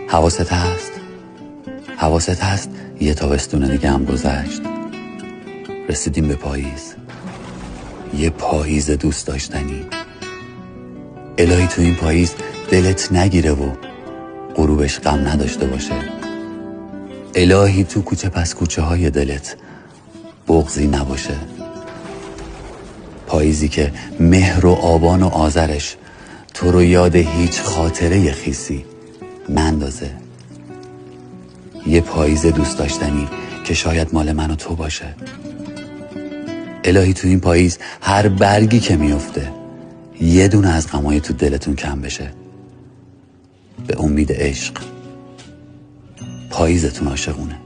حواست هست یه تابستون دیگه هم گذشت. رسیدیم به پاییز، یه پاییز دوست داشتنی. الهی تو این پاییز دلت نگیره و غروبش غم نداشته باشه. الهی تو کوچه پس کوچه های دلت بغضی نباشه. پاییزی که مهر و آبان و آذرش تو رو یاد هیچ خاطره خیسی نندازه. یه پاییز دوست داشتنی که شاید مال من و تو باشه. الهی تو این پاییز هر برگی که میفته یه دونه از غمای تو دلتون کم بشه. به امید عشق. پاییزتون عاشقونه.